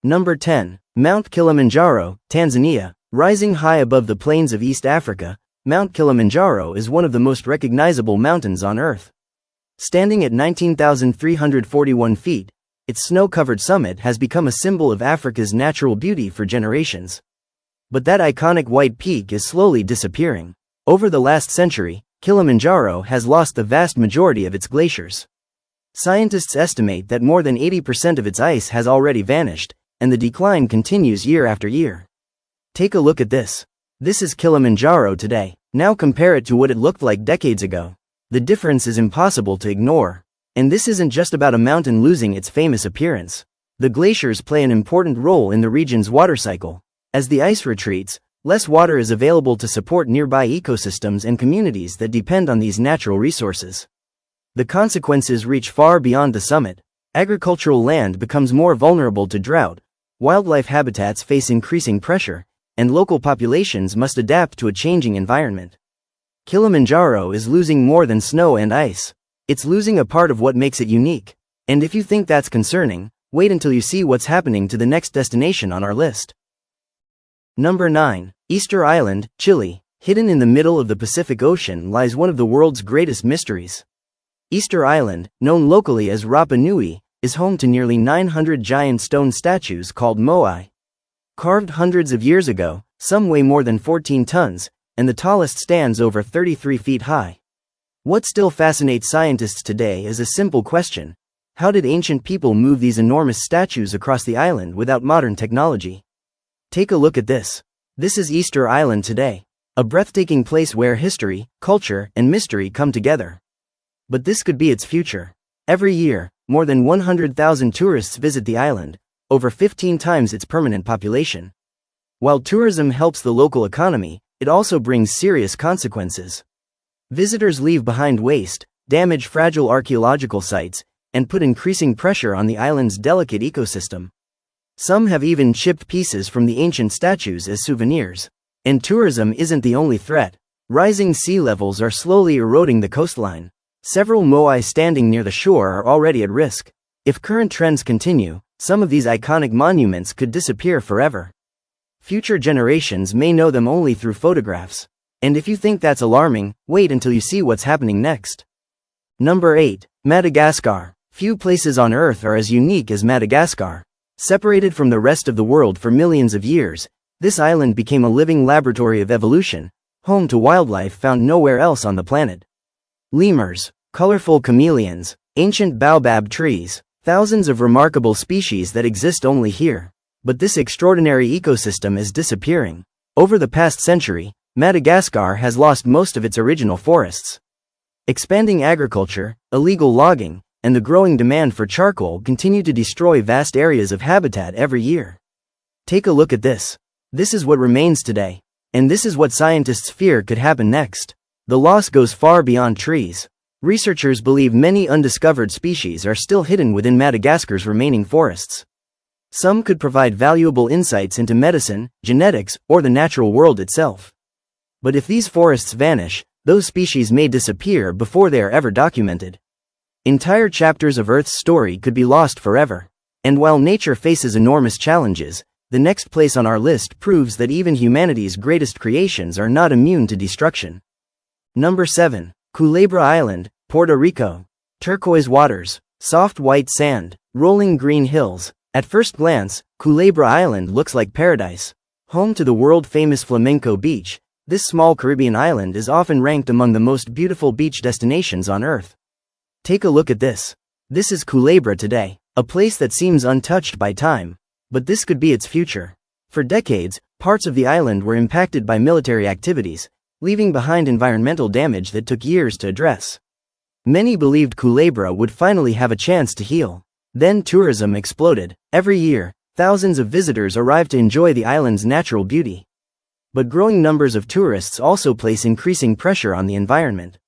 Number 10. Mount Kilimanjaro, Tanzania. Rising high above the plains of East Africa, Mount Kilimanjaro is one of the most recognizable mountains on Earth. Standing at 19,341 feet, its snow-covered summit has become a symbol of Africa's natural beauty for generations. But that iconic white peak is slowly disappearing. Over the last century, Kilimanjaro has lost the vast majority of its glaciers. Scientists estimate that more than 80% of its ice has already vanished, and the decline continues year after year. Take a look at this. This is Kilimanjaro today. Now compare it to what it looked like decades ago. The difference is impossible to ignore. And this isn't just about a mountain losing its famous appearance. The glaciers play an important role in the region's water cycle. As the ice retreats, less water is available to support nearby ecosystems and communities that depend on these natural resources. The consequences reach far beyond the summit. Agricultural land becomes more vulnerable to drought, wildlife habitats face increasing pressure, and local populations must adapt to a changing environment. Kilimanjaro is losing more than snow and ice. It's losing a part of what makes it unique. And if you think that's concerning, wait until you see what's happening to the next destination on our list. Number 9. Easter Island, Chile. Hidden in the middle of the Pacific Ocean lies one of the world's greatest mysteries. Easter Island, known locally as Rapa Nui, is home to nearly 900 giant stone statues called moai. Carved hundreds of years ago, some weigh more than 14 tons, and the tallest stands over 33 feet high. What still fascinates scientists today is a simple question: how did ancient people move these enormous statues across the island without modern technology? Take a look at this. This is Easter Island today, a breathtaking place where history, culture, and mystery come together. But this could be its future. Every year, more than 100,000 tourists visit the island, over 15 times its permanent population. While tourism helps the local economy, it also brings serious consequences. Visitors leave behind waste, damage fragile archaeological sites, and put increasing pressure on the island's delicate ecosystem. Some have even chipped pieces from the ancient statues as souvenirs. And tourism isn't the only threat. Rising sea levels are slowly eroding the coastline. Several moai standing near the shore are already at risk. If current trends continue, some of these iconic monuments could disappear forever. Future generations may know them only through photographs. And if you think that's alarming, wait until you see what's happening next. Number 8. Madagascar. Few places on Earth are as unique as Madagascar. Separated from the rest of the world for millions of years, this island became a living laboratory of evolution, home to wildlife found nowhere else on the planet. Lemurs, colorful chameleons, ancient baobab trees, thousands of remarkable species that exist only here. But this extraordinary ecosystem is disappearing. Over the past century, Madagascar has lost most of its original forests. Expanding agriculture, illegal logging, and the growing demand for charcoal continue to destroy vast areas of habitat every year. Take a look at this. This is what remains today. And this is what scientists fear could happen next. The loss goes far beyond trees. Researchers believe many undiscovered species are still hidden within Madagascar's remaining forests. Some could provide valuable insights into medicine, genetics, or the natural world itself. But if these forests vanish, those species may disappear before they are ever documented. Entire chapters of Earth's story could be lost forever. And while nature faces enormous challenges, the next place on our list proves that even humanity's greatest creations are not immune to destruction. Number 7. Culebra Island, Puerto Rico. Turquoise waters, soft white sand, rolling green hills. At first glance, Culebra Island looks like paradise. Home to the world-famous Flamenco Beach, this small Caribbean island is often ranked among the most beautiful beach destinations on Earth. Take a look at this. This is Culebra today, a place that seems untouched by time. But this could be its future. For decades, parts of the island were impacted by military activities, leaving behind environmental damage that took years to address. Many believed Culebra would finally have a chance to heal. Then tourism exploded. Every year, thousands of visitors arrive to enjoy the island's natural beauty. But growing numbers of tourists also place increasing pressure on the environment.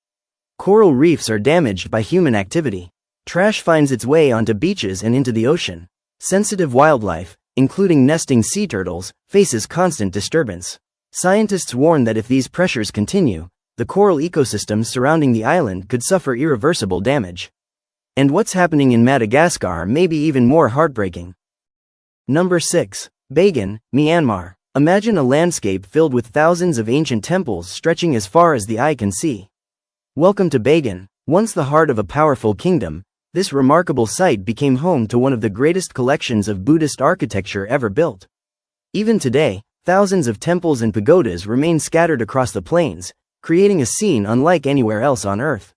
Coral reefs are damaged by human activity. Trash finds its way onto beaches and into the ocean. Sensitive wildlife, including nesting sea turtles, faces constant disturbance. Scientists warn that if these pressures continue, the coral ecosystems surrounding the island could suffer irreversible damage. And what's happening in Madagascar may be even more heartbreaking. Number 6. Bagan, Myanmar. Imagine a landscape filled with thousands of ancient temples stretching as far as the eye can see. Welcome to Bagan. Once the heart of a powerful kingdom, this remarkable site became home to one of the greatest collections of Buddhist architecture ever built. Even today, thousands of temples and pagodas remain scattered across the plains, creating a scene unlike anywhere else on Earth.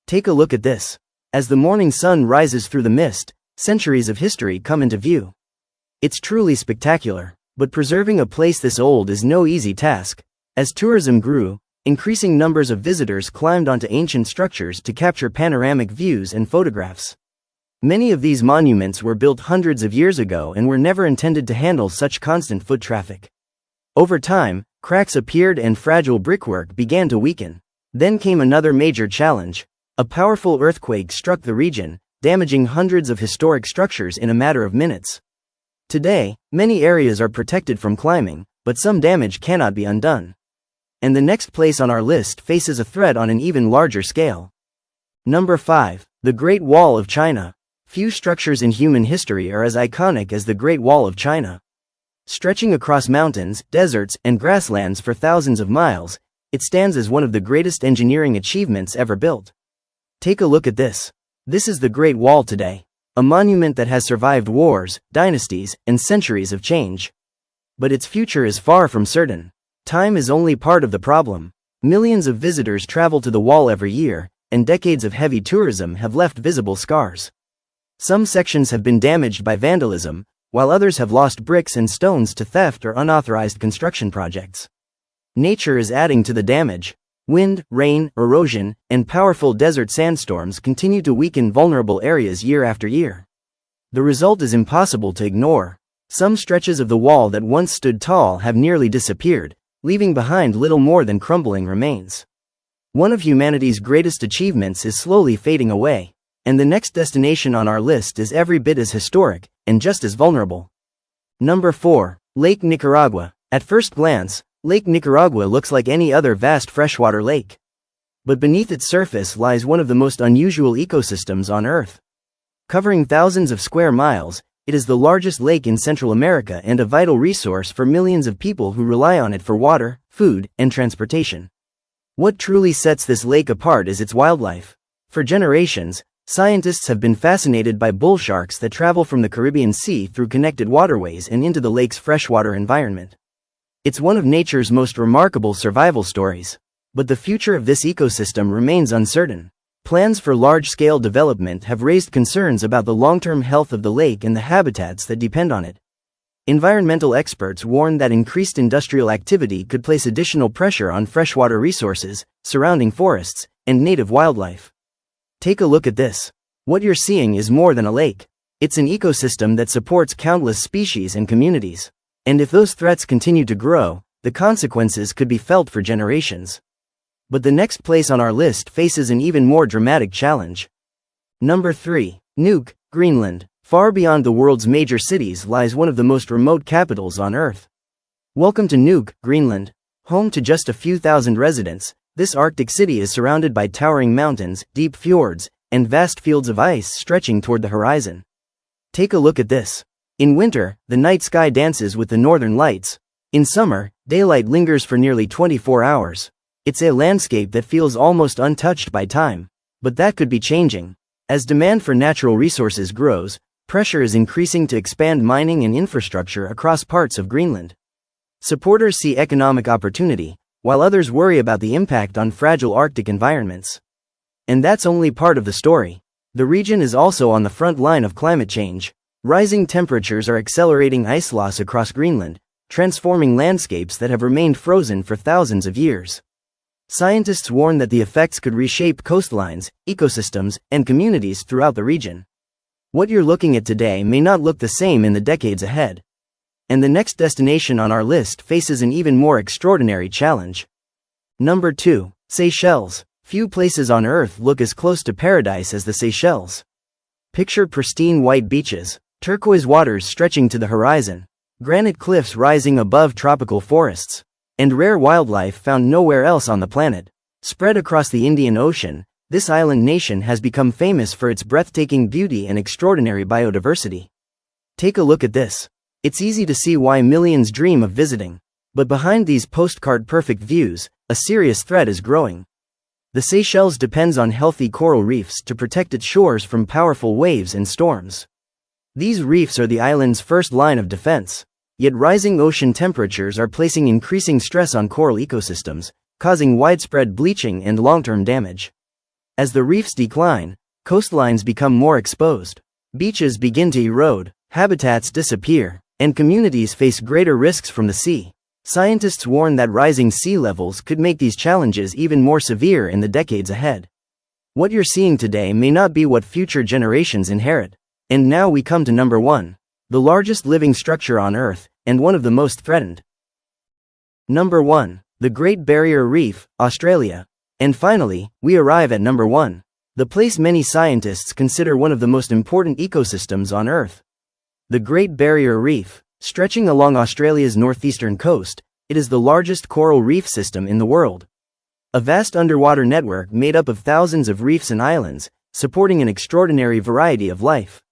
Take a look at this. As the morning sun rises through the mist, centuries of history come into view. It's truly spectacular, but preserving a place this old is no easy task. As tourism grew, increasing numbers of visitors climbed onto ancient structures to capture panoramic views and photographs. Many of these monuments were built hundreds of years ago and were never intended to handle such constant foot traffic. Over time, cracks appeared and fragile brickwork began to weaken. Then came another major challenge. A powerful earthquake struck the region, damaging hundreds of historic structures in a matter of minutes. Today, many areas are protected from climbing, but some damage cannot be undone. And the next place on our list faces a threat on an even larger scale. Number 5. The Great Wall of China. Few structures in human history are as iconic as the Great Wall of China. Stretching across mountains, deserts, and grasslands for thousands of miles, it stands as one of the greatest engineering achievements ever built. Take a look at this. This is the Great Wall today, a monument that has survived wars, dynasties, and centuries of change. But its future is far from certain. Time is only part of the problem. Millions of visitors travel to the wall every year, and decades of heavy tourism have left visible scars. Some sections have been damaged by vandalism, while others have lost bricks and stones to theft or unauthorized construction projects. Nature is adding to the damage. Wind, rain, erosion, and powerful desert sandstorms continue to weaken vulnerable areas year after year. The result is impossible to ignore. Some stretches of the wall that once stood tall have nearly disappeared, leaving behind little more than crumbling remains. One of humanity's greatest achievements is slowly fading away, and the next destination on our list is every bit as historic, and just as vulnerable. Number 4. Lake Nicaragua. At first glance, Lake Nicaragua looks like any other vast freshwater lake. But beneath its surface lies one of the most unusual ecosystems on Earth. Covering thousands of square miles, it is the largest lake in Central America and a vital resource for millions of people who rely on it for water, food, and transportation. What truly sets this lake apart is its wildlife. For generations, scientists have been fascinated by bull sharks that travel from the Caribbean Sea through connected waterways and into the lake's freshwater environment. It's one of nature's most remarkable survival stories. But the future of this ecosystem remains uncertain. Plans for large-scale development have raised concerns about the long-term health of the lake and the habitats that depend on it. Environmental experts warn that increased industrial activity could place additional pressure on freshwater resources, surrounding forests, and native wildlife. Take a look at this. What you're seeing is more than a lake. It's an ecosystem that supports countless species and communities. And if those threats continue to grow, the consequences could be felt for generations. But the next place on our list faces an even more dramatic challenge. Number 3. Nuuk, Greenland. Far beyond the world's major cities lies one of the most remote capitals on Earth. Welcome to Nuuk, Greenland. Home to just a few thousand residents, this Arctic city is surrounded by towering mountains, deep fjords, and vast fields of ice stretching toward the horizon. Take a look at this. In winter, the night sky dances with the northern lights. In summer, daylight lingers for nearly 24 hours. It's a landscape that feels almost untouched by time. But that could be changing. As demand for natural resources grows, pressure is increasing to expand mining and infrastructure across parts of Greenland. Supporters see economic opportunity, while others worry about the impact on fragile Arctic environments. And that's only part of the story. The region is also on the front line of climate change. Rising temperatures are accelerating ice loss across Greenland, transforming landscapes that have remained frozen for thousands of years. Scientists warn that the effects could reshape coastlines, ecosystems, and communities throughout the region. What you're looking at today may not look the same in the decades ahead. And the next destination on our list faces an even more extraordinary challenge. Number 2. Seychelles. Few places on Earth look as close to paradise as the Seychelles. Picture pristine white beaches, turquoise waters stretching to the horizon, granite cliffs rising above tropical forests, and rare wildlife found nowhere else on the planet. Spread across the Indian Ocean, this island nation has become famous for its breathtaking beauty and extraordinary biodiversity. Take a look at this. It's easy to see why millions dream of visiting. But behind these postcard-perfect views, a serious threat is growing. The Seychelles depends on healthy coral reefs to protect its shores from powerful waves and storms. These reefs are the island's first line of defense. Yet rising ocean temperatures are placing increasing stress on coral ecosystems, causing widespread bleaching and long-term damage. As the reefs decline, coastlines become more exposed. Beaches begin to erode, habitats disappear, and communities face greater risks from the sea. Scientists warn that rising sea levels could make these challenges even more severe in the decades ahead. What you're seeing today may not be what future generations inherit. And now we come to number 1. The largest living structure on Earth, and one of the most threatened. Number 1. The Great Barrier Reef, Australia. And finally, we arrive at number 1. The place many scientists consider one of the most important ecosystems on Earth. The Great Barrier Reef. Stretching along Australia's northeastern coast, it is the largest coral reef system in the world. A vast underwater network made up of thousands of reefs and islands, supporting an extraordinary variety of life.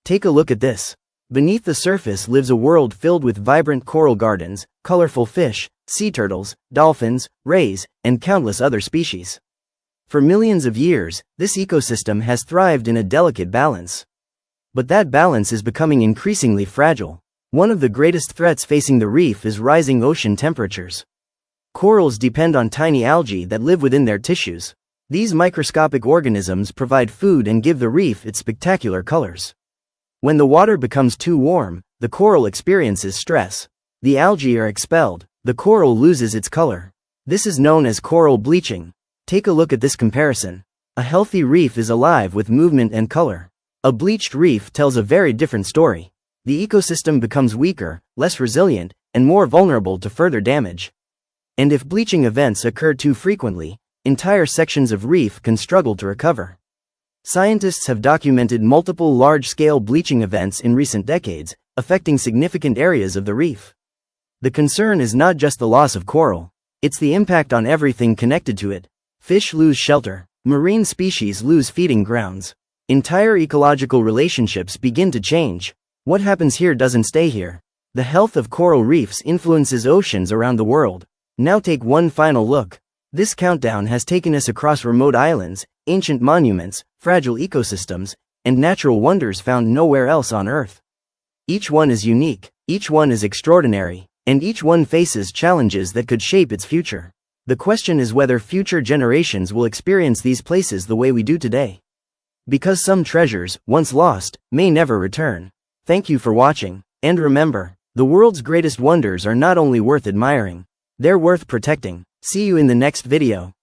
Take a look at this. Beneath the surface lives a world filled with vibrant coral gardens, colorful fish, sea turtles, dolphins, rays, and countless other species. For millions of years, this ecosystem has thrived in a delicate balance. But that balance is becoming increasingly fragile. One of the greatest threats facing the reef is rising ocean temperatures. Corals depend on tiny algae that live within their tissues. These microscopic organisms provide food and give the reef its spectacular colors. When the water becomes too warm, the coral experiences stress. The algae are expelled, the coral loses its color. This is known as coral bleaching. Take a look at this comparison. A healthy reef is alive with movement and color. A bleached reef tells a very different story. The ecosystem becomes weaker, less resilient, and more vulnerable to further damage. And if bleaching events occur too frequently, entire sections of reef can struggle to recover. Scientists have documented multiple large-scale bleaching events in recent decades, affecting significant areas of the reef. The concern is not just the loss of coral, it's the impact on everything connected to it. Fish lose shelter, marine species lose feeding grounds. Entire ecological relationships begin to change. What happens here doesn't stay here. The health of coral reefs influences oceans around the world. Now take one final look. This countdown has taken us across remote islands, ancient monuments, fragile ecosystems, and natural wonders found nowhere else on Earth. Each one is unique, each one is extraordinary, and each one faces challenges that could shape its future. The question is whether future generations will experience these places the way we do today. Because some treasures, once lost, may never return. Thank you for watching, and remember, the world's greatest wonders are not only worth admiring, they're worth protecting. See you in the next video.